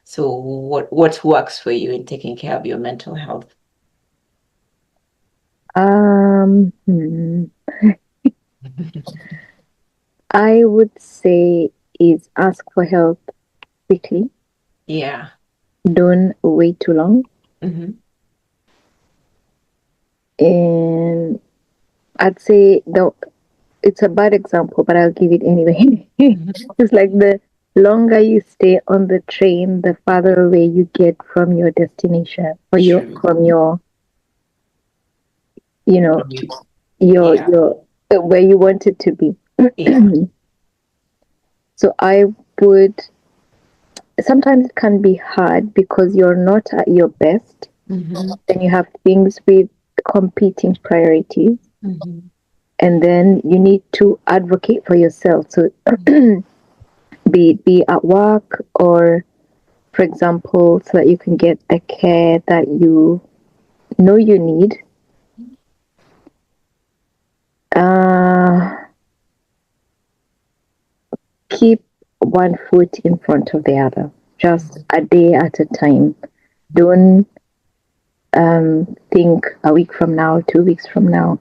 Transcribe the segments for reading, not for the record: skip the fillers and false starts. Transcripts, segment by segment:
So what works for you in taking care of your mental health? Um, hmm, I would say is ask for help quickly. Yeah. Don't wait too long. Hmm. And I'd say though it's a bad example, but I'll give it anyway. Hmm. It's like the longer you stay on the train, the farther away you get from your destination or your True. from your you know Commute. Yeah. your where you want it to be. Yeah. So I would sometimes it can be hard because you're not at your best Hmm. and you have things with competing priorities Hmm. and then you need to advocate for yourself. So be at work or for example so that you can get the care that you know you need. uh, Keep one foot in front of the other, just a day at a time. Don't think a week from now, 2 weeks from now,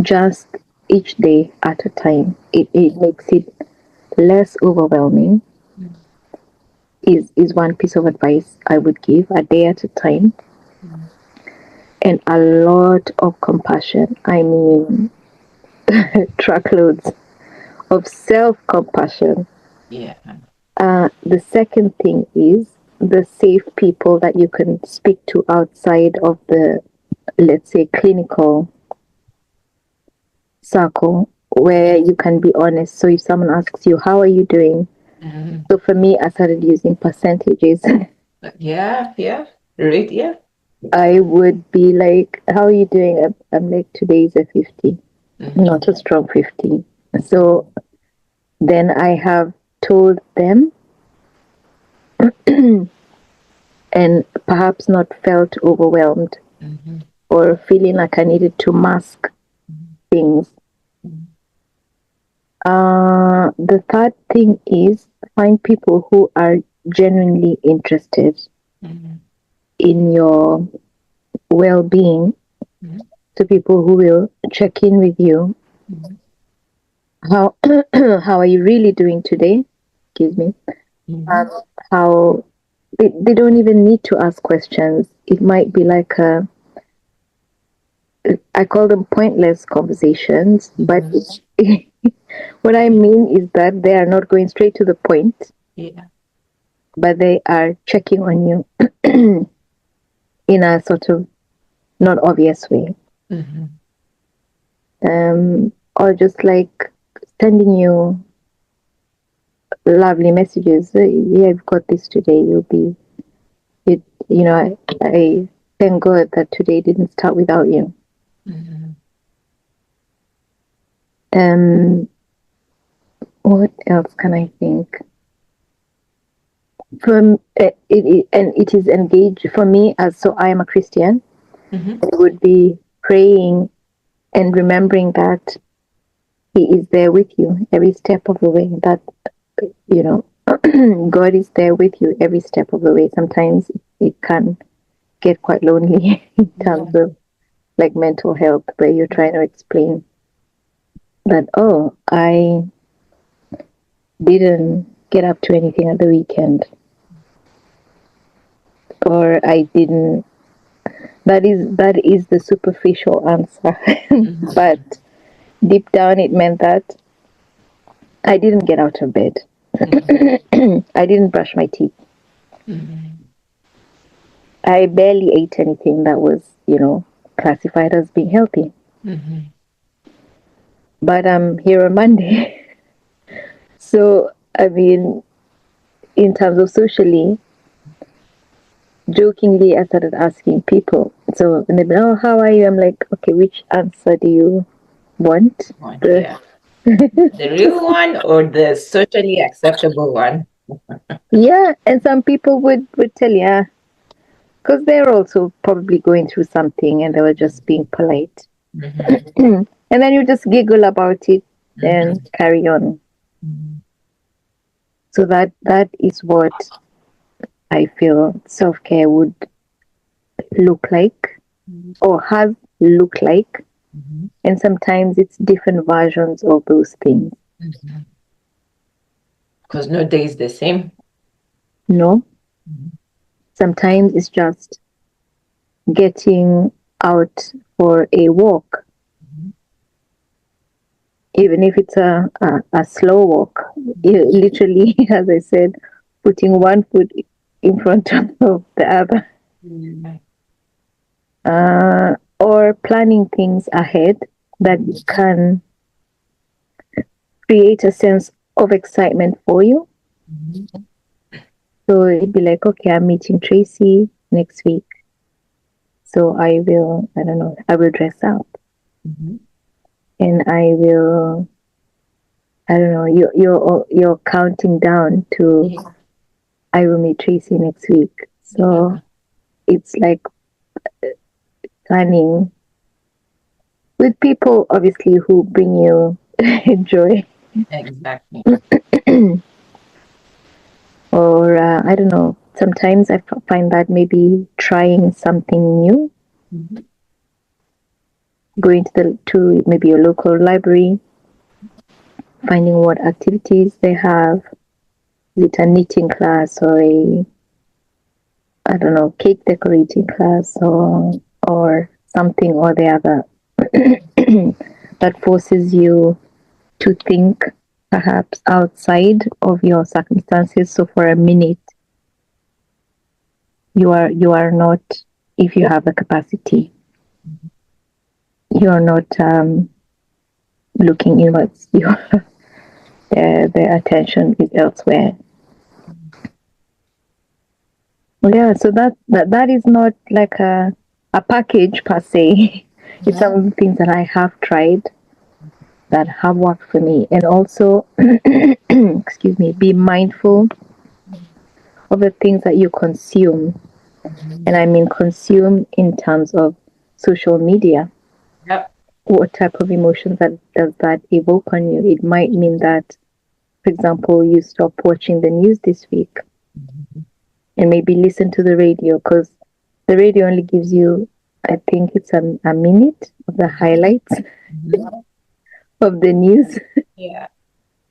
just each day at a time. It makes it less overwhelming. Is one piece of advice I would give, a day at a time, and a lot of compassion. I mean, truckloads of self compassion. Yeah. The second thing is the safe people that you can speak to outside of the, let's say, clinical circle where you can be honest. So if someone asks you, how are you doing? Mhm. So for me, I started using percentages. Yeah. Yeah. Right. Yeah. I would be like, how are you doing? I'm like, today is a 50, Hmm. not a strong 50. So then I have told them and perhaps not felt overwhelmed Hmm. or feeling like I needed to mask things. The third thing is find people who are genuinely interested Hmm. in your well being. Hmm. So people who will check in with you. Hmm. How how are you really doing today? Excuse me. Hmm. Um, how they don't even need to ask questions. It might be like a I call them pointless conversations, but Hmm. what I mean is that they are not going straight to the point, Yeah. but they are checking on you in a sort of not obvious way. Hmm. Or just like sending you lovely messages. Yeah, I've got this today. You'll be, it, I thank God that today didn't start without you. Hmm. Um, what else can I think? From and it is engaged for me as so I am a Christian. Hmm. It would be praying and remembering that He is there with you every step of the way. That you know, God is there with you every step of the way. Sometimes it can get quite lonely in Yeah. terms of like mental health, where you're trying to explain that oh, I didn't get up to anything at the weekend, or I didn't. That is the superficial answer, but Hmm. deep down it meant that I didn't get out of bed. Hmm. I didn't brush my teeth. Hmm. I barely ate anything that was, classified as being healthy. Hmm. But I'm here on Monday. So, I mean, in terms of socially, jokingly, I started asking people. So, when they be, oh, how are you? I'm like, okay, which answer do you want? One. The Yeah. The real one or the socially acceptable one? Yeah, and some people would tell you, because they're also probably going through something and they were just being polite. Mhm, And then you just giggle about it and mhm, carry on. mhm, So that is what I feel self-care would look like mhm, or has looked like. mhm, And sometimes it's different versions of those things. mhm. Because no day is the same. No, Mhm, sometimes it's just getting out for a walk, mhm, even if it's a slow walk. You mhm. literally, as I said, putting one foot in front of the other, Mhm, or planning things ahead that mhm, can create a sense of excitement for you. mhm, So it'd be like, okay, I'm meeting Tracy next week. So I don't know, I will dress up mhm. and I don't know, you're counting down to Yeah. I will meet Tracy next week. So Yeah. it's like planning with people, obviously, who bring you joy. Exactly. Or I don't know, sometimes find that maybe trying something new, Mhm, going to maybe a local library, finding what activities they have. Is it a knitting class or a, I don't know, cake decorating class or something or the other that forces you to think perhaps outside of your circumstances. So for a minute, you are not, if you have the capacity, mhm. you are not looking inwards. You the attention is elsewhere. Yeah, so that is not like a package per se. It's some Mhm. of the things that I have tried that have worked for me, and also, excuse me, be mindful of the things that you consume, and Mhm. I mean consume in terms of social media. Yep. What type of emotions that does that evoke on you? It might mean that, for example, you stop watching the news this week Mhm. and maybe listen to the radio, because the radio only gives you, I think it's a minute of the highlights Mhm. of the news. Yeah,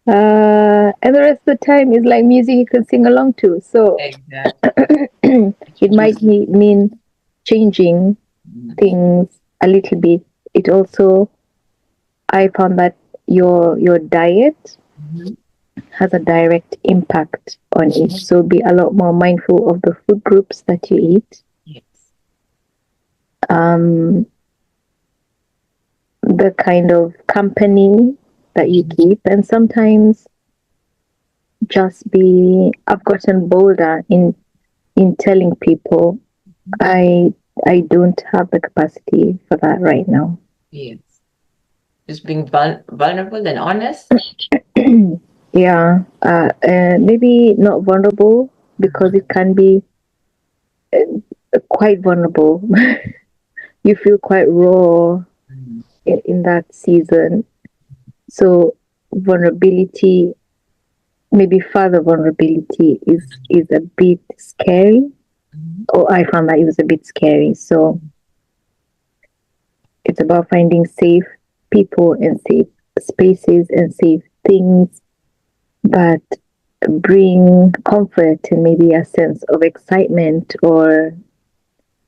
And the rest of the time is like music you can sing along to. So exactly. Which it might just mean changing Mhm. things a little bit. It also, I found that your diet Mhm. has a direct impact on it. Mhm. So be a lot more mindful of the food groups that you eat, Yes. um, the kind of company that you Mhm. keep, and sometimes just be. I've gotten bolder in telling people I I don't have the capacity for that right now. Yes. Just being vulnerable and honest. Yeah, maybe not vulnerable because it can be quite vulnerable. You feel quite raw Mhm. in that season. So vulnerability, maybe further vulnerability is a bit scary. Mhm. Or I found that it was a bit scary. So it's about finding safe people and safe spaces and safe things that bring comfort and maybe a sense of excitement, or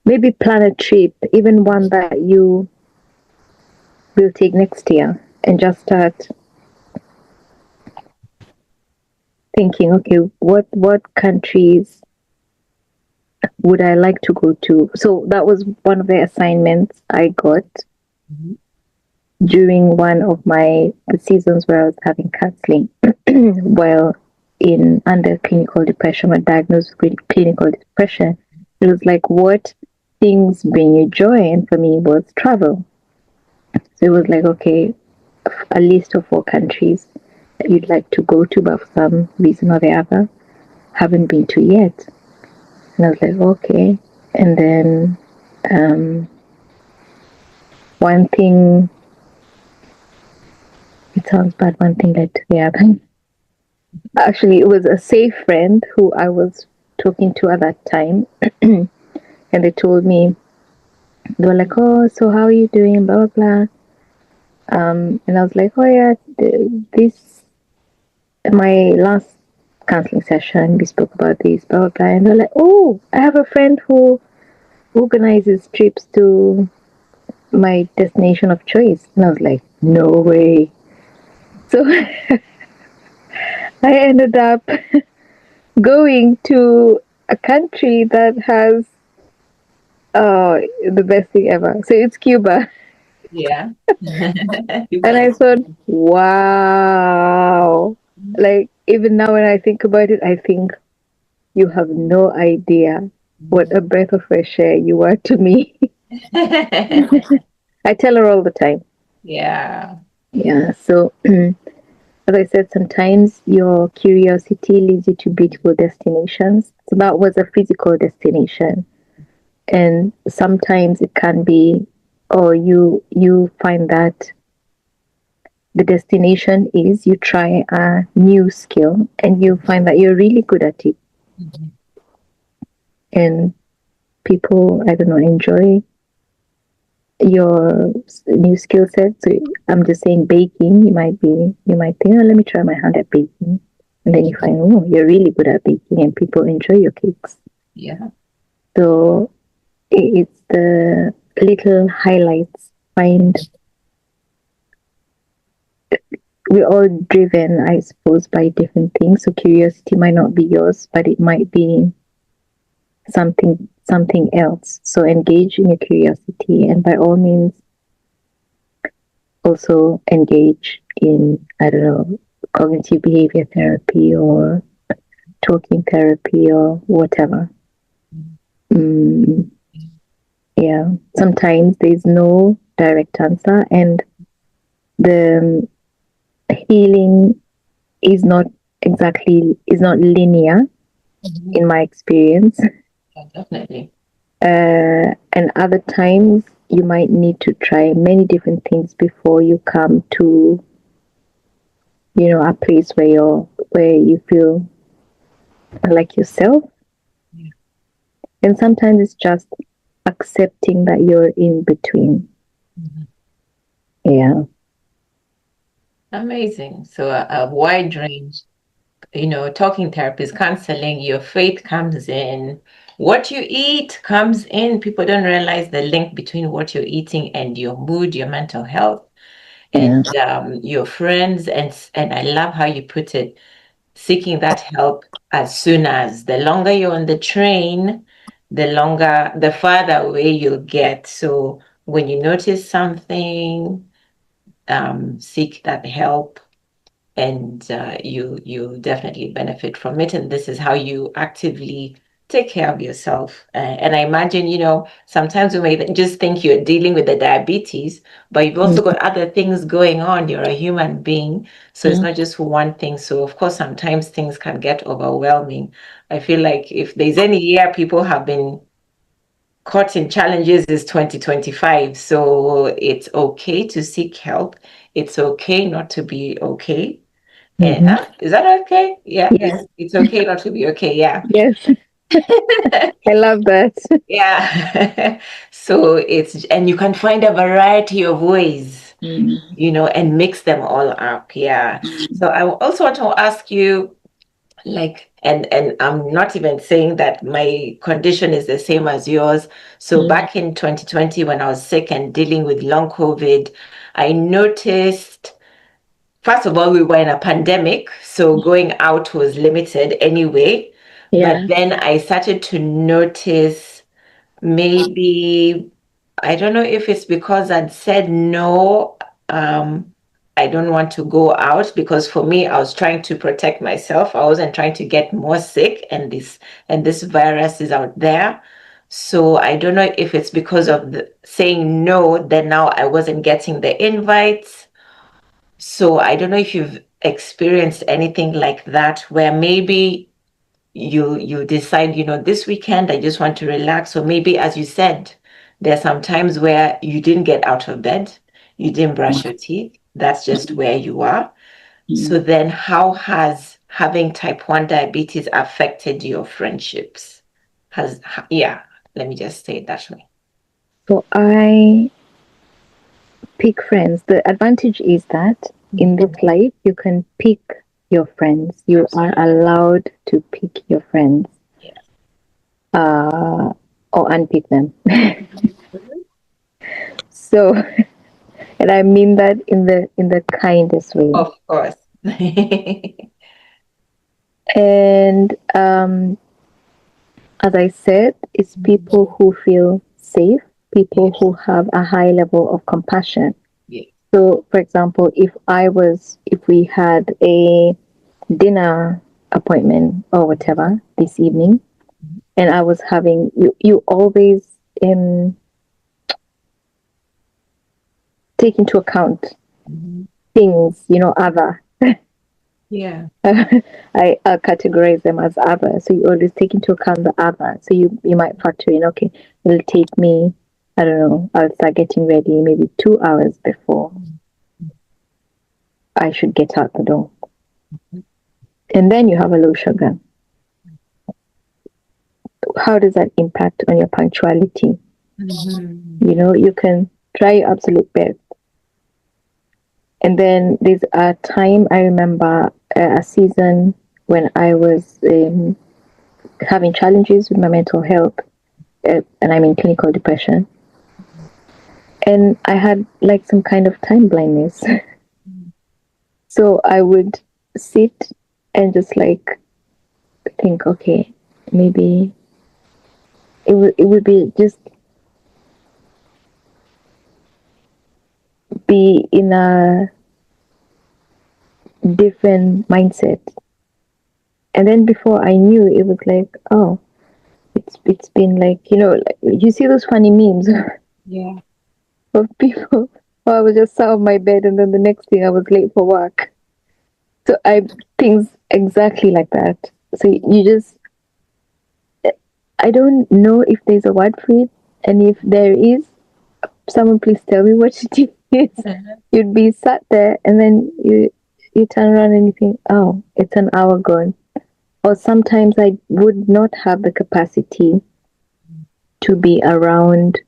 maybe plan a trip, even one that you will take next year, and just start thinking, okay, what countries would I like to go to? So that was one of the assignments I got Mhm. during one of my the seasons where I was having counseling while in under clinical depression or diagnosed with clinical depression. It was like, what things bring you joy? And for me it was travel. So it was like, okay, a list of 4 countries that you'd like to go to, but for some reason or the other, haven't been to yet. And I was like, okay. And then one thing, it sounds bad, one thing led to the other. Actually, it was a safe friend who I was talking to at that time. And they told me, they were like, oh, so how are you doing? Blah, blah, blah. And I was like, oh, yeah, this, my last counseling session, we spoke about this, blah, blah, blah. And they're like, oh, I have a friend who organizes trips to my destination of choice. And I was like, no way. So I ended up going to a country that has the best thing ever. So it's Cuba. Yeah. And I Cuban. thought, wow. Like, even now when I think about it, I think you have no idea what a breath of fresh air you are to me. I tell her all the time. Yeah. Yeah. So, as I said, sometimes your curiosity leads you to beautiful destinations. So that was a physical destination. And sometimes it can be, or you find that the destination is you try a new skill and you find that you're really good at it. Mhm. And people, I don't know, enjoy your new skill set. So I'm just saying baking, you might think, oh, let me try my hand at baking. And then you find, oh, you're really good at baking and people enjoy your cakes. Yeah. So it's the little highlights. Find we're all driven, I suppose, by different things. So curiosity might not be yours, but it might be something else. So engage in your curiosity, and by all means, also engage in, I don't know, cognitive behavior therapy or talking therapy or whatever. Mm, yeah, sometimes there's no direct answer, and the healing is not linear Mhm. in my experience. Yeah, definitely. And other times you might need to try many different things before you come to, a place where you feel like yourself. Yeah. And sometimes it's just accepting that you're in between. Mhm. Yeah. Amazing. So a wide range, talking therapies, counseling, your faith comes in, what you eat comes in. People don't realize the link between what you're eating and your mood, your mental health, and Yeah. your friends. And I love how you put it, seeking that help as soon as. The longer you're on the train, the farther away you'll get. So when you notice something, seek that help, and you definitely benefit from it. And this is how you actively take care of yourself. And I imagine, sometimes we may just think you're dealing with the diabetes, but you've also got other things going on. You're a human being, so it's Mhm. not just one thing. So of course, sometimes things can get overwhelming. I feel like if there's any year people have been caught in challenges, is 2025. So it's okay to seek help. It's okay not to be okay. And Mhm. is that okay? Yeah, Yes. it's okay not to be okay. Yeah. Yes. I love that. Yeah. So and you can find a variety of ways, Mm. and mix them all up. Yeah. So I also want to ask you, like, and I'm not even saying that my condition is the same as yours. So Mm. back in 2020, when I was sick and dealing with long COVID, I noticed, first of all, we were in a pandemic, so going out was limited anyway. But Yeah. then I started to notice, maybe, I don't know if it's because I'd said no, I don't want to go out, because for me, I was trying to protect myself. I wasn't trying to get more sick, and this virus is out there. So I don't know if it's because of saying no, then now I wasn't getting the invites, So I don't know if you've experienced anything like that where maybe you decide, this weekend I just want to relax. Or maybe, as you said, there are some times where you didn't get out of bed, you didn't brush your teeth. That's just where you are. So then how has having type 1 diabetes affected your friendships? Yeah, let me just say it that way. So I pick friends. The advantage is that in this life, you can pick your friends. You are allowed to pick your friends, Yeah. or unpick them. So, and I mean that in the kindest way. Of course. And as I said, it's people who feel safe, people Yes. who have a high level of compassion. Yes. So, for example, if we had a dinner appointment or whatever this evening, and I was having you always take into account Mhm. things, other. Yeah. I categorize them as other. So you always take into account the other. So you might factor in, okay, it'll take me, I don't know, I'll start getting ready maybe 2 hours before I should get out the door. And then you have a low sugar. How does that impact on your punctuality? Mhm. You can try your absolute best. And then there's a time I remember a season when I was having challenges with my mental health, and I'm in clinical depression. And I had like some kind of time blindness. So I would sit and just like think, okay, maybe it would be just be in a different mindset. And then before I knew, it was like, oh, it's been like, like, you see those funny memes Yeah. of people. Oh, I was just sat on my bed, and then the next thing I was late for work. So I things exactly like that. So you just, I don't know if there's a word for it, and if there is, someone please tell me what it is. Uh-huh. You'd be sat there, and then you turn around and you think, oh, it's an hour gone. Or sometimes I would not have the capacity to be around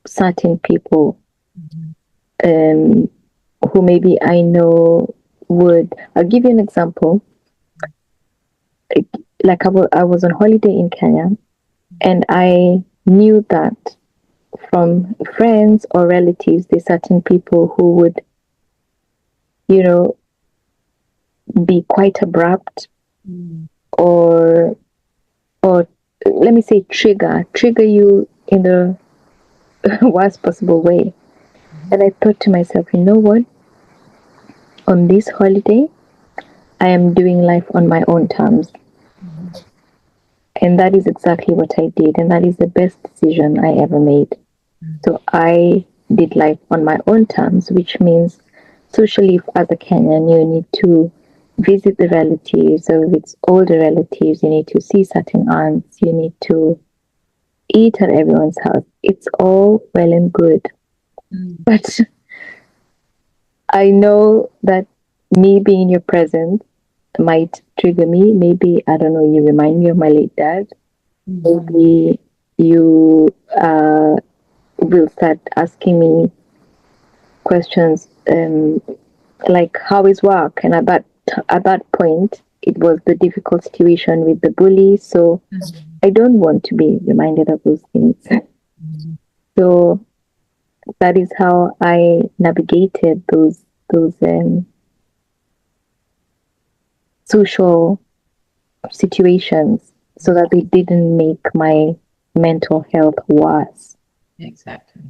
certain people, Mhm. um, who maybe I know would. I'll give you an example. Like I was on holiday in Kenya, and I knew that from friends or relatives, there's certain people who would, you know, be quite abrupt, Mm. or or let me say trigger you in the worst possible way. And I thought to myself, you know what? On this holiday, I am doing life on my own terms. Mhm. And that is exactly what I did. And that is the best decision I ever made. So I did life on my own terms, which means socially, as a Kenyan, you need to visit the relatives, or if it's older relatives, you need to see certain aunts, you need to eat at everyone's house. It's all well and good. Mm. But I know that me being in your presence might trigger me. Maybe, I don't know, you remind me of my late dad. Mhm. Maybe you will start asking me questions, like how is work, and at that point it was the difficult situation with the bully, so Mhm. I don't want to be reminded of those things. Mhm. So that is how I navigated those social situations, so that they didn't make my mental health worse. Exactly.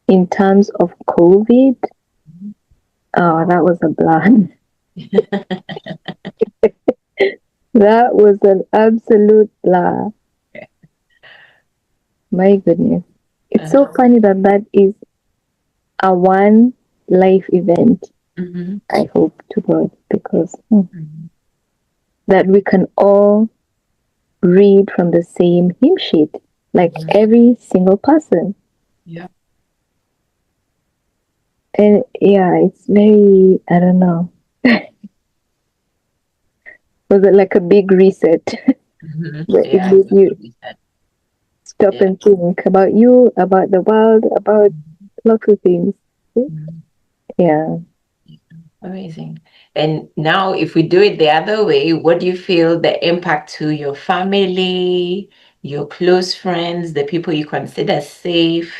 In terms of COVID, Mhm. oh, that was a blast. That was an absolute blast. My goodness. It's so Uh, funny that that is a one. life event. Mm-hmm. I hope to God, because Mm-hmm. that we can all read from the same hymn sheet, like Mm-hmm. every single person. Yeah. And yeah, it's very, I don't know. Was it like a big reset Mm-hmm. where it Yeah, it made was you what we said. stop Yeah. and think about you, about the world, about lots of things? Mm-hmm. Yeah. Amazing. And now, if we do it the other way, what do you feel the impact to your family, your close friends, the people you consider safe?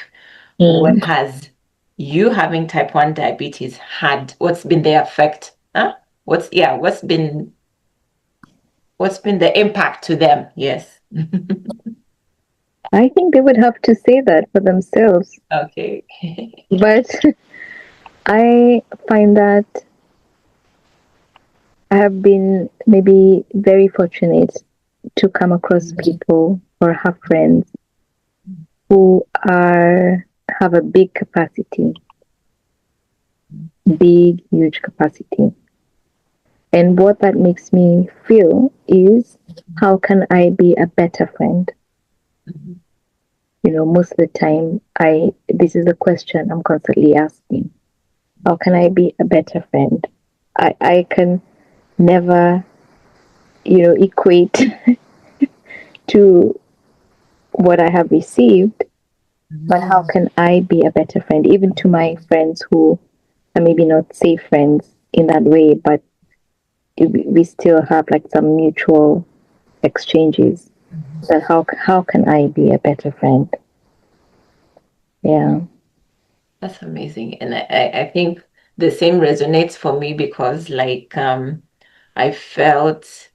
What Mm. has you having type 1 diabetes had? What's been the effect? Huh? What's been the impact to them? Yes. I think they would have to say that for themselves. Okay. But I find that I have been maybe very fortunate to come across people or have friends who are have a big capacity, big, huge capacity. And what that makes me feel is, how can I be a better friend? Mhm. Most of the time, I this is a question I'm constantly asking. How can I be a better friend? I can never, equate to what I have received, but Mhm. how can I be a better friend, even to my friends who are maybe not safe friends in that way, but we still have like some mutual exchanges. Mhm. That how can I be a better friend? Yeah. That's amazing. And I think the same resonates for me because I felt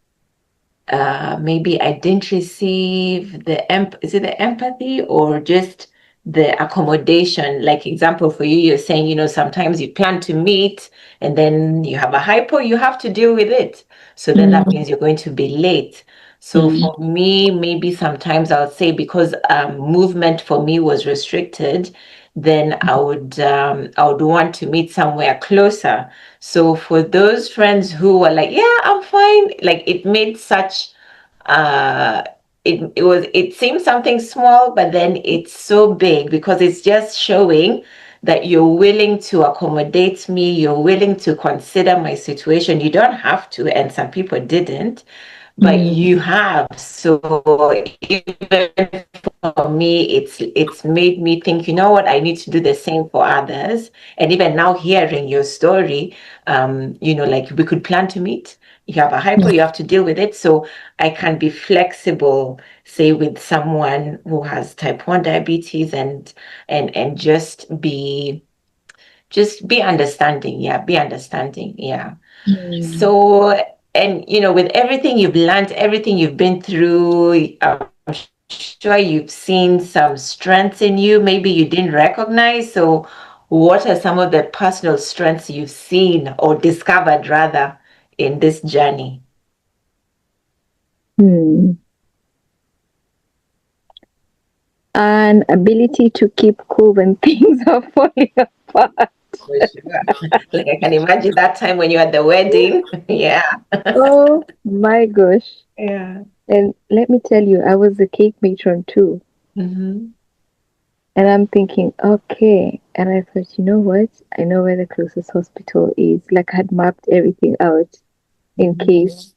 maybe I didn't receive is it the empathy or just the accommodation? Like example for you, you're saying, sometimes you plan to meet and then you have a hypo, you have to deal with it. So then that Mm, means you're going to be late. So mm, for me, maybe sometimes I'll say because movement for me was restricted, then I would want to meet somewhere closer. So for those friends who were like, yeah, I'm fine, like it made such uh it seems something small, but then it's so big because it's just showing that you're willing to accommodate me, you're willing to consider my situation. You don't have to, and some people didn't, but mm, you have. So even for me, it's made me think, you know what, I need to do the same for others. And even now hearing your story, like we could plan to meet. You have a hypo, you have to deal with it. So I can be flexible, say with someone who has type 1 diabetes and just be understanding. Yeah, be understanding. Yeah. mm, So, and with everything you've learned, everything you've been through, I'm sure you've seen some strengths in you, maybe you didn't recognize. So, what are some of the personal strengths you've seen or discovered rather in this journey? mm. An ability to keep cool when things are falling apart. For sure. Like I can imagine that time when you're at the wedding. Yeah. Oh my gosh. Yeah. And let me tell you, I was a cake matron too. Mm-hmm. And I'm thinking, okay. And I thought, you know what? I know where the closest hospital is. Like I had mapped everything out in Mm-hmm. case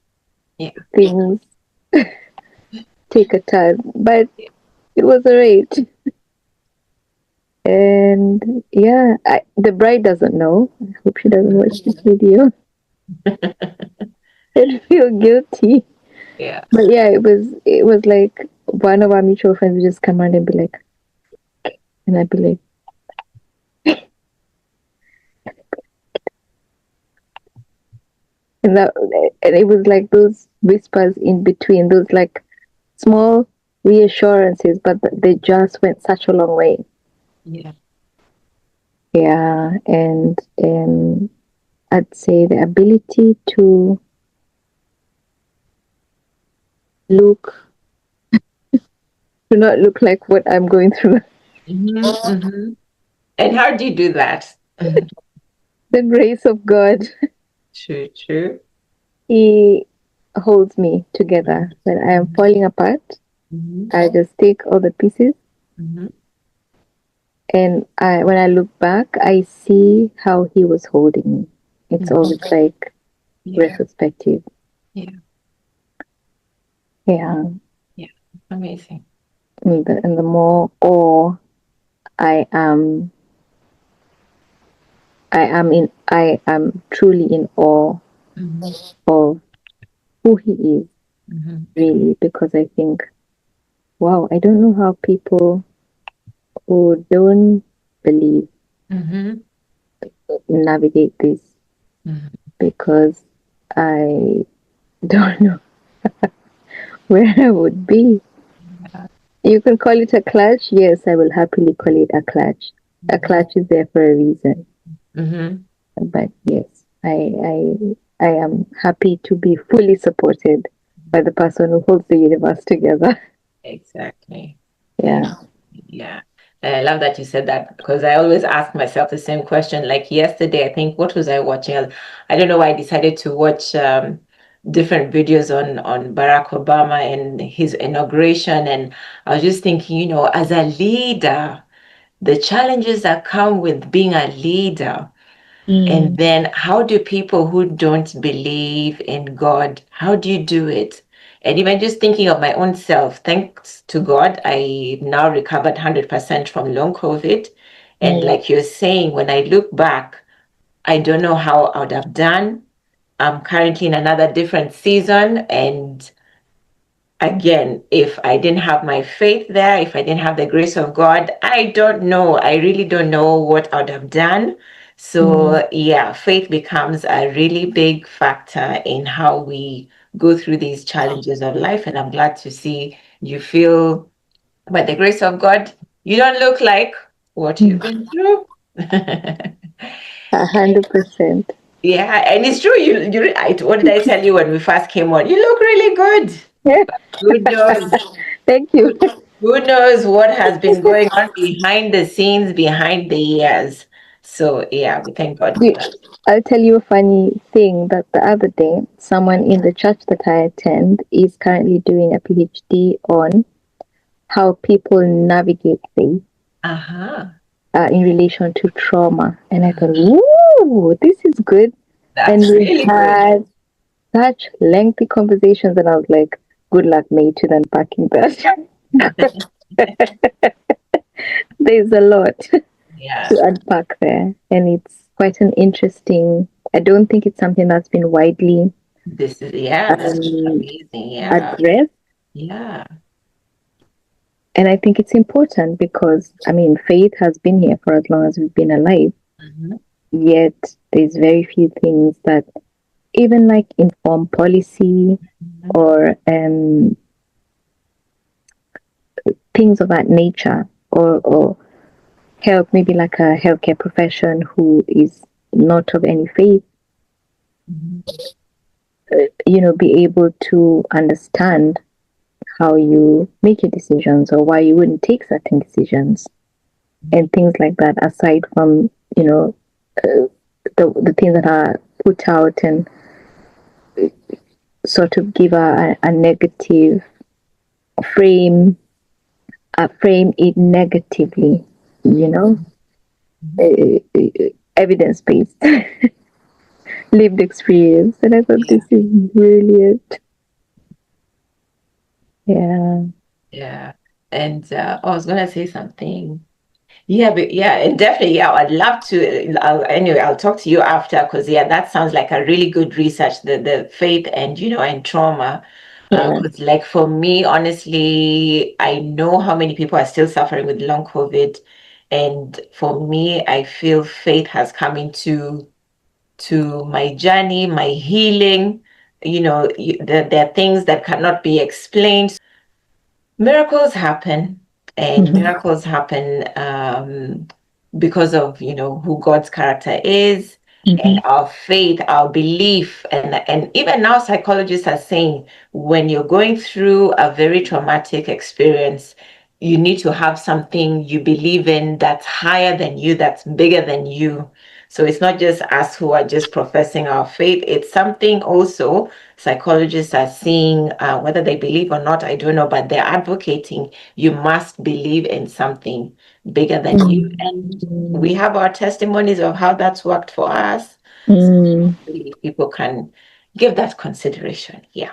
Yeah. things take a turn. But it was alright. And yeah, the bride doesn't know. I hope she doesn't watch this video and feel guilty. Yeah. But yeah, it was like one of our mutual friends would just come around and be like, and I'd be like, and that, and it was like those whispers in between, those like small reassurances, but they just went such a long way. Yeah. Yeah, and I'd say the ability to look to not look like what I'm going through. Mm-hmm. Mm-hmm. And how do you do that? The grace of God. True, true. He holds me together. When I am Mhm, falling apart, mhm, I just take all the pieces, mhm, and when I look back, I see how he was holding me. It's mhm. always like Yeah, retrospective. yeah, Yeah. yeah. Amazing. And the more awe I am, I am truly in awe Mhm, of who he is, mhm, really, because I think, wow, I don't know how people who don't believe mhm, navigate this, mhm. because I don't know where I would be. Yeah. You can call it a clutch. Yes, I will happily call it a clutch. A Mhm, clutch is there for a reason. mhm. But yes, I am happy to be fully supported by the person who holds the universe together. Exactly. Yeah. Yeah. Yeah. And I love that you said that because I always ask myself the same question. Like yesterday, I think, what was I watching? I don't know why I decided to watch different videos on Barack Obama and his inauguration. And I was just thinking, as a leader, the challenges that come with being a leader. And Mm, then how do people who don't believe in God, how do you do it? And even just thinking of my own self, thanks to God, I now recovered 100% from long COVID. And mm, like you're saying, when I look back, I don't know how I would have done. I'm currently in another different season, and again, if I didn't have my faith there, if I didn't have the grace of God, I don't know. I really don't know what I would have done. mm. So, yeah, faith becomes a really big factor in how we go through these challenges of life. And I'm glad to see you feel, by the grace of God, you don't look like what you've Mm. been through. 100%. Yeah, and it's true. What did I tell you when we first came on? You look really good. Yeah. Who knows? Thank you. Who knows what has been going on behind the scenes, behind the years? So, yeah, we thank God for You- that. I'll tell you a funny thing that the other day, someone in the church that I attend is currently doing a PhD on how people navigate faith Uh-huh. in relation to trauma. And I thought, woo, this is good. And That's we really good. had such lengthy conversations, and I was like, good luck, mate, with unpacking that. There's a lot Yeah, to unpack there, and it's quite an interesting. I don't think it's something that's been widely this is um, amazing. Yeah, addressed, yeah. and I think it's important because I mean, faith has been here for as long as we've been alive. Mhm, Yet there's very few things that even like inform policy mhm, or things of that nature, or help maybe like a healthcare profession who is not of any faith, mhm, be able to understand how you make your decisions or why you wouldn't take certain decisions and things like that, aside from the things that are put out and sort of give a negative frame, frame it negatively, you mhm, know, mhm. evidence based, lived experience. And I thought Yeah, this is brilliant. Yeah. yeah. And I was gonna say something. Yeah, but yeah, and definitely, yeah, I'd love to. Anyway, I'll talk to you after because yeah, that sounds like a really good research, the faith and and trauma. Yeah. Because like for me, honestly, I know how many people are still suffering with long COVID, and for me, I feel faith has come into to my journey, my healing. There are things that cannot be explained. Miracles happen, and Mhm. miracles happen because of who God's character is, and Mhm. our faith, our belief, and even now psychologists are saying when you're going through a very traumatic experience, you need to have something you believe in that's higher than you, that's bigger than you. So it's not just us who are just professing our faith. It's something also psychologists are seeing, whether they believe or not, I don't know, but they're advocating you must believe in something bigger than you. And we have our testimonies of how that's worked for us. So Mm. people can give that consideration. Yeah.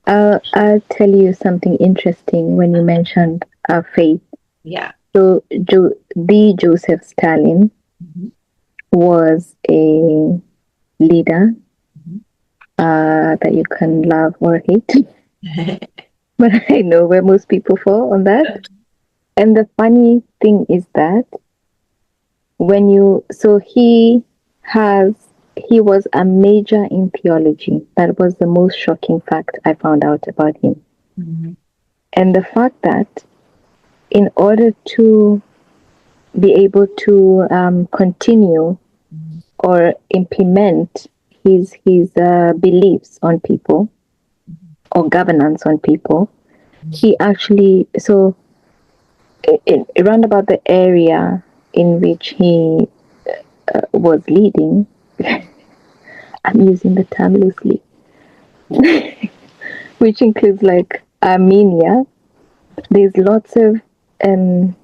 I'll tell you something interesting when you mentioned faith. Yeah. So, the Joseph Stalin Mhm. was a leader Mhm. that you can love or hate, but I know where most people fall on that. And the funny thing is that has he was a major in theology. That was the most shocking fact I found out about him. Mhm. And the fact that in order to be able to continue Mhm. or implement his beliefs on people or governance on people, he actually around about the area in which he was leading. I'm using the term loosely, which includes like Armenia. There's lots of um,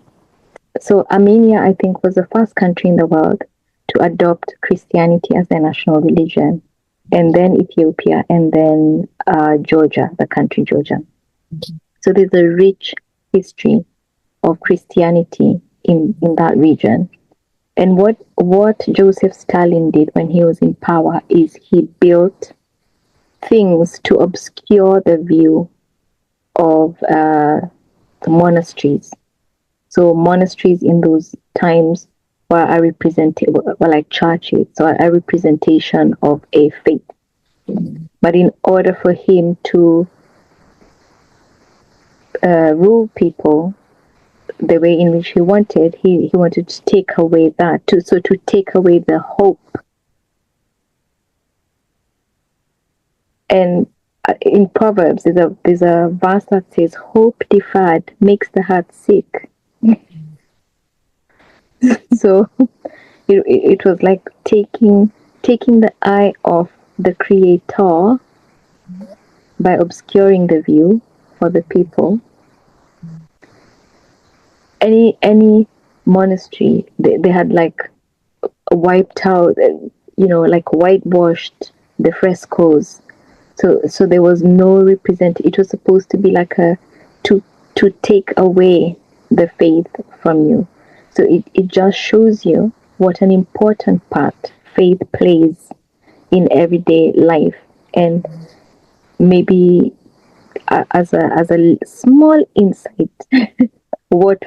so Armenia, I think, was the first country in the world to adopt Christianity as their national religion, and then Ethiopia, and then Georgia, the country Georgia. So there's a rich history of Christianity in that region. And what Joseph Stalin did when he was in power is he built things to obscure the view of the monasteries. So monasteries in those times were like churches, so a representation of a faith. But in order for him to rule people the way in which he wanted, he wanted to take away to take away the hope. And in Proverbs, there's a verse that says, "Hope deferred makes the heart sick." So it was like taking the eye off the Creator by obscuring the view for the people. Any monastery, they had like wiped out, like whitewashed the frescoes. So there was no represent. It was supposed to be like to to take away the faith from you. So it just shows you what an important part faith plays in everyday life. And maybe as a small insight, what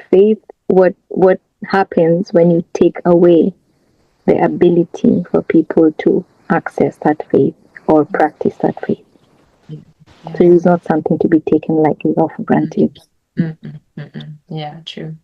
happens when you take away the ability for people to access that faith or practice that faith. Yeah. So Yeah. it's not something to be taken lightly or for granted. Mm-mm, mm-mm. Yeah, true.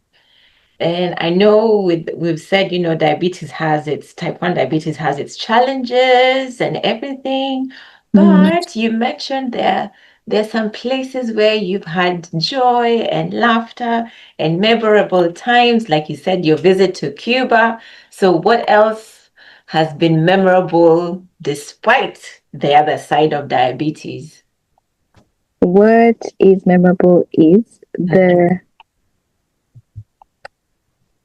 And I know we've said, diabetes has its type 1 diabetes has its challenges and everything, Mm. but you mentioned there's some places where you've had joy and laughter and memorable times, like you said, your visit to Cuba. So what else has been memorable despite the other side of diabetes? What is memorable is the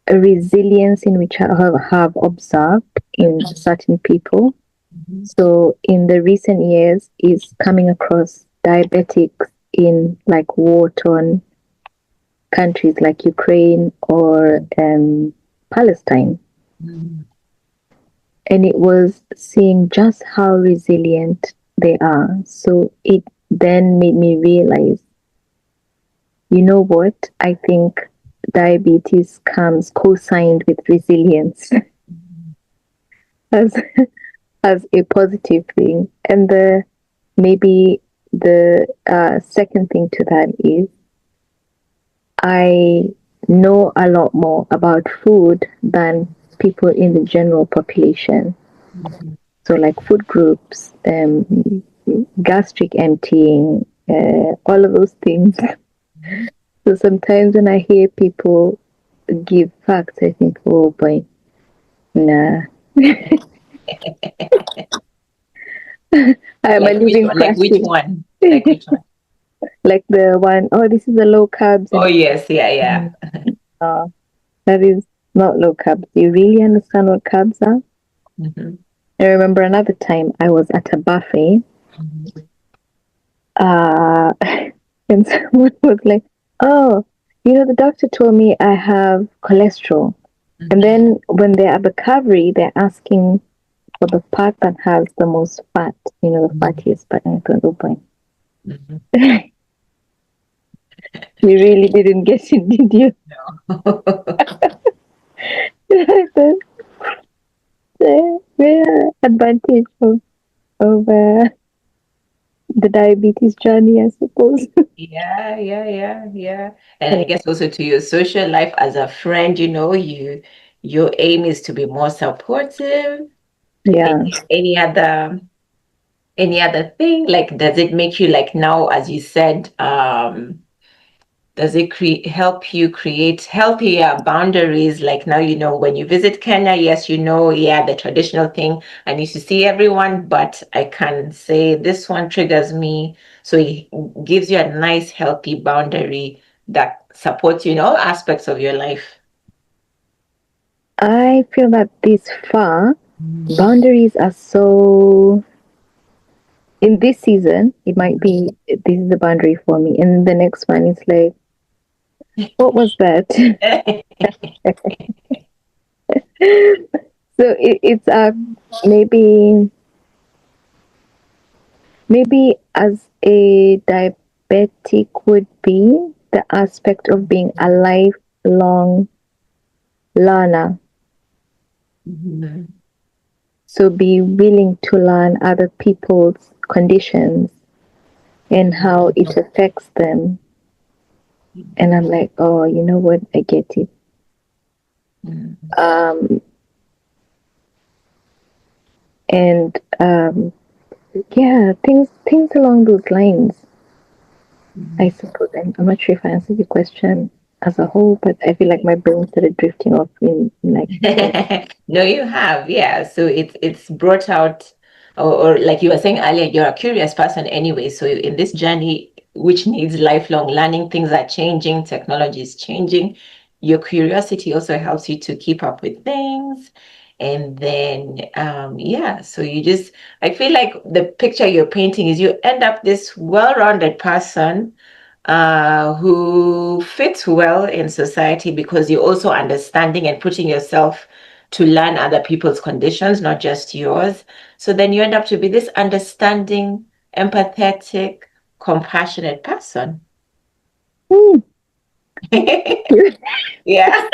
resilience in which I have observed in certain people. Mhm. So in the recent years, is coming across diabetics in like war-torn countries like Ukraine or Palestine. Mhm. And it was seeing just how resilient they are. So it then made me realize, you know what? I think diabetes comes co-signed with resilience as as a positive thing. And the maybe the second thing to that is I know a lot more about food than people in the general population. Mhm. So, like food groups, gastric emptying, all of those things. Mhm. So, sometimes when I hear people give facts, I think, oh boy, nah. I'm a Like which living one? Like which question. one? Like which one? Like the one, oh, this is a low carbs Oh and yes, yeah, mm, yeah. uh, that is not low carbs. Do you really understand what carbs are? Mhm, I remember another time I was at a buffet, mhm, uh, and someone was like, "Oh, the doctor told me I have cholesterol." And mhm, then when they're at the recovery, they're asking for the part that has the most fat, the mhm, fattiest part. And I thought, oh boy, mhm. you really didn't get it, did you? I thought, where advantage of the diabetes journey, I suppose. Yeah, yeah, yeah, yeah. And I guess also to your social life as a friend, your aim is to be more supportive. Yeah. Any other thing? Like, does it make you like now, as you said, does it help you create healthier boundaries? Like now, when you visit Kenya, yes, yeah, the traditional thing. I need to see everyone, but I can say this one triggers me. So it gives you a nice, healthy boundary that supports you in all aspects of your life. I feel that this far, Mm. boundaries are so. In this season, it might be this is the boundary for me. And the next one is like, what was that? So it's maybe maybe as a diabetic would be the aspect of being a lifelong learner. Mhm. So be willing to learn other people's conditions and how it affects them. And I'm like, oh, you know what? I get it. Mhm. Um, and yeah, things along those lines. I Mhm. suppose I'm not sure if I answered your question as a whole, but I feel like my brain started drifting off in like 10. No, you have, yeah. So it's brought out, or like you were saying earlier, you're a curious person anyway. So in this journey, which needs lifelong learning, things are changing, technology is changing. Your curiosity also helps you to keep up with things. And then, yeah, so I feel like the picture you're painting is you end up this well-rounded person who fits well in society because you're also understanding and putting yourself to learn other people's conditions, not just yours. So then you end up to be this understanding, empathetic, compassionate person. Hmm. Yeah.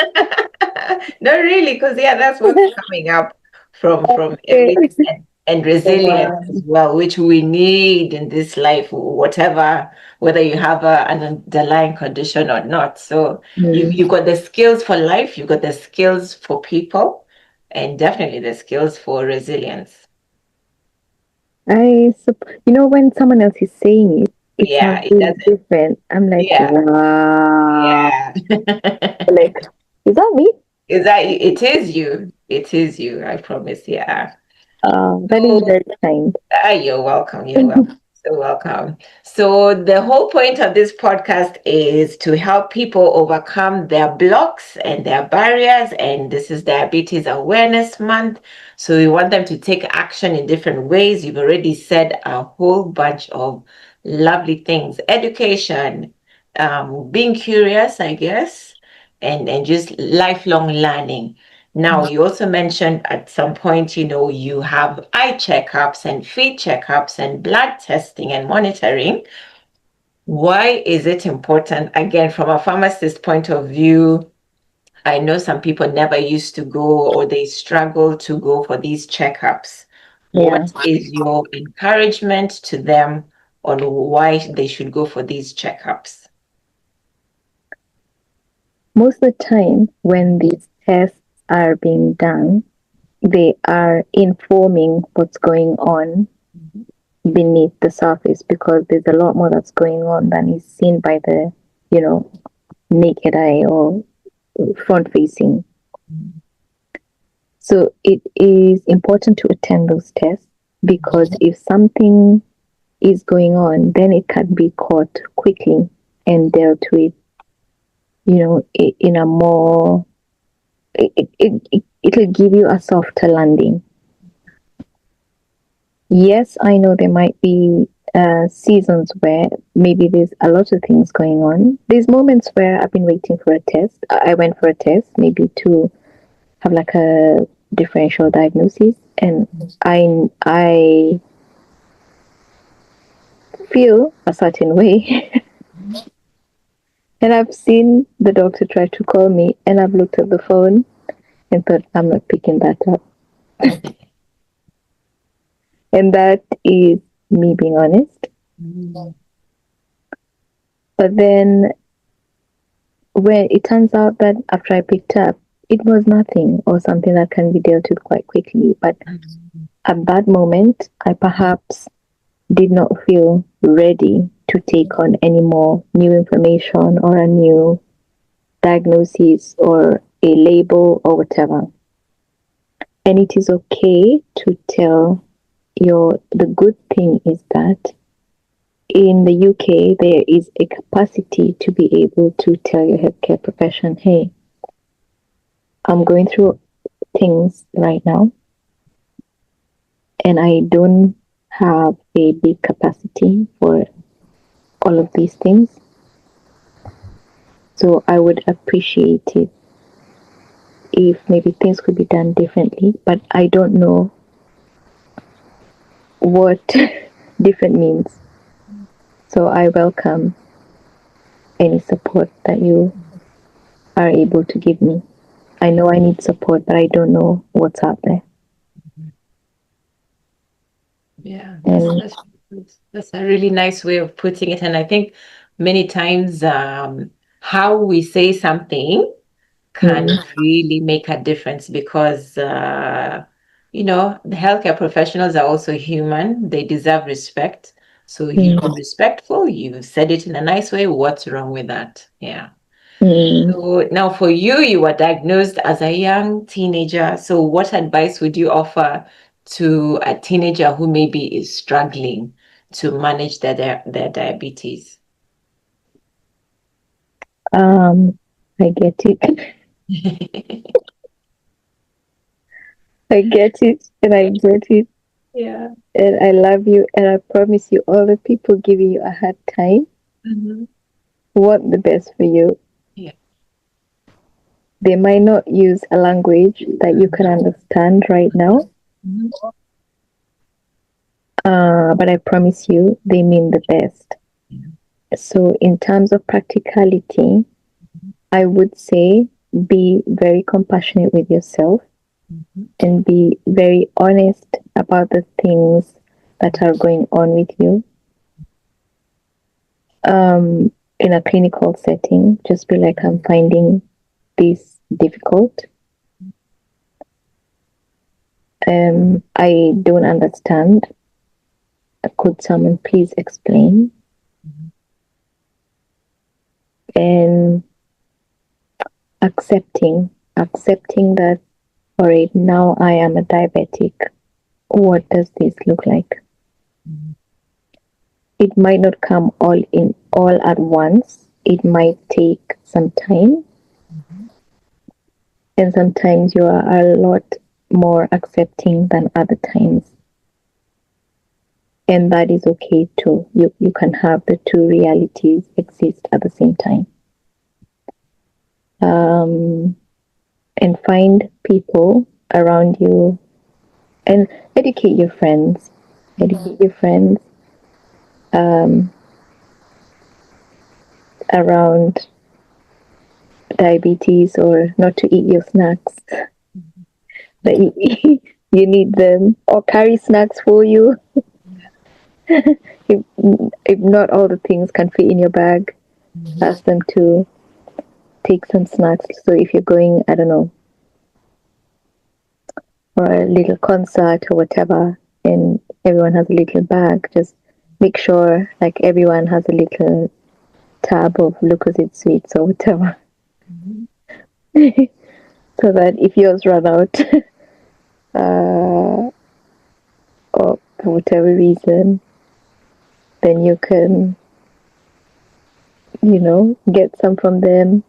No, really, because yeah, that's what's coming up from Okay. everything and resilience Wow. as well, which we need in this life, whether you have an underlying condition or not. So you've Mm. got the skills for life, you've got the skills for people, and definitely the skills for resilience. When someone else is saying it, it Yeah, sounds it really doesn't. different. I'm like, Yeah, wow. yeah. Like, is that me? It is you. It is you, I promise. Yeah. That is So very kind. You're welcome. You're welcome. So welcome. So the whole point of this podcast is to help people overcome their blocks and their barriers. And this is Diabetes Awareness Month. So we want them to take action in different ways. You've already said a whole bunch of lovely things. Education, being curious, I guess, and just lifelong learning. Now, you also mentioned at some point, you have eye checkups and feet checkups and blood testing and monitoring. Why is it important? Again, from a pharmacist point of view, I know some people never used to go or they struggle to go for these checkups. Yeah. What is your encouragement to them on why they should go for these checkups? Most of the time, when these tests are being done, they are informing what's going on Mhm. beneath the surface because there's a lot more that's going on than is seen by the, you know, naked eye or front facing. So it is important to attend those tests because if something is going on, then it can be caught quickly and dealt with, in a more, it'll give you a softer landing. Yes, I know there might be seasons where maybe there's a lot of things going on. There's moments where I've been waiting for a test. I went for a test maybe to have like a differential diagnosis, and I feel a certain way. And I've seen the doctor try to call me, and I've looked at the phone and thought, I'm not picking that up. And that is me being honest. Mm. But then when it turns out that after I picked up, it was nothing or something that can be dealt with quite quickly. But at that moment, I perhaps did not feel ready to take on any more new information or a new diagnosis or a label or whatever. And it is okay to tell the good thing is that in the UK, there is a capacity to be able to tell your healthcare profession, hey, I'm going through things right now and I don't have a big capacity for all of these things. So I would appreciate it if maybe things could be done differently, but I don't know what different means. So I welcome any support that you are able to give me. I know I need support, but I don't know what's out there. Yeah, And that's a really nice way of putting it. And I think many times how we say something can mm, really make a difference because the healthcare professionals are also human. They deserve respect. So you've been mm, respectful, you said it in a nice way. What's wrong with that? Yeah. mm, So now for you, you were diagnosed as a young teenager. So what advice would you offer to a teenager who maybe is struggling to manage their diabetes? um, I get it. I get it, and I get it, Yeah. and I love you, and I promise you, all the people giving you a hard time Mhm. want the best for you. Yeah. They might not use a language that you can understand right now, Mhm. but I promise you, they mean the best. Yeah. So, in terms of practicality, I would say be very compassionate with yourself Mhm. and be very honest about the things that are going on with you. In a clinical setting, just be like, I'm finding this difficult. I don't understand. Could someone please explain? Mhm. And accepting that, all right, now I am a diabetic. What does this look like? Mhm. It might not come all at once. It might take some time, Mhm. and sometimes you are a lot more accepting than other times. And that is okay too. You can have the two realities exist at the same time. Um, and find people around you and educate your friends. Educate your friends um, around diabetes or not to eat your snacks. That you need them or carry snacks for you. if, if not all the things can fit in your bag, Mhm. ask them to take some snacks. So if you're going, I don't know, for a little concert or whatever, and everyone has a little bag, just make sure like everyone has a little tab of Lucozade sweets or whatever, Mhm. so that if yours run out, or for whatever reason, then you can, get some from them,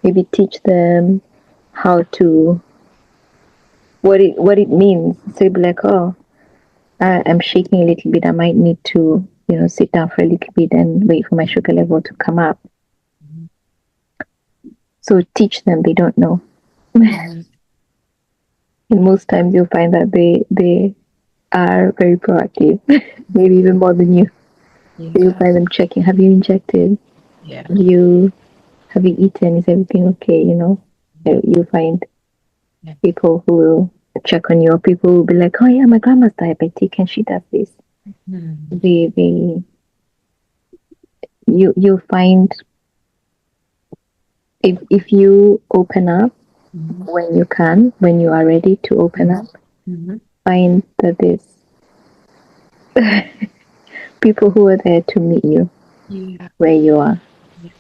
maybe teach them how to what it means. So you'd be like, oh, I'm shaking a little bit. I might need to, sit down for a little bit and wait for my sugar level to come up. Mhm. So teach them. They don't know. Mhm. And most times you'll find that they are very proactive, maybe even more than you. So you'll Yeah. find them checking. Have you injected? Yeah. You have you eaten? Is everything okay? You find Yeah. people who will check on you, or people will be like, "Oh yeah, my grandma's diabetic and she does this." Mhm. They you find if you open up Mhm. when you are ready to open Mhm. up, Mhm. find that there's people who are there to meet you Yeah. where you are. Yeah.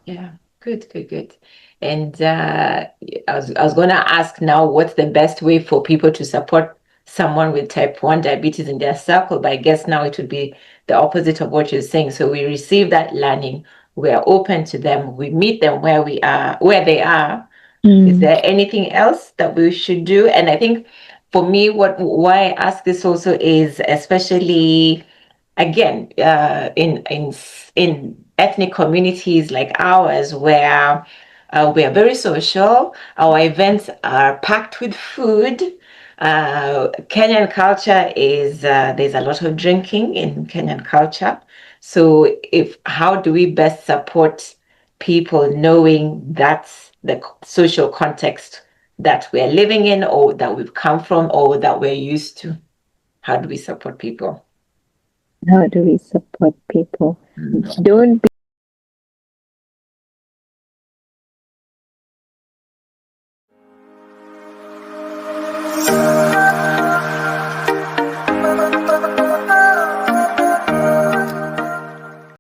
Yeah. Good, good, good. And I was going to ask now, what's the best way for people to support someone with type 1 diabetes in their circle? But I guess now it would be the opposite of what you're saying. So we receive that learning, we are open to them, we meet them where we are, where they are. Is Mm. there anything else that we should do? And I think for me, why I ask this also is especially again in ethnic communities like ours where we are very social, our events are packed with food. Kenyan culture is there's a lot of drinking in Kenyan culture. So if how do we best support people knowing that's the social context that we're living in or that we've come from or that we're used to? How do we support people? How do we support people? Mm. Don't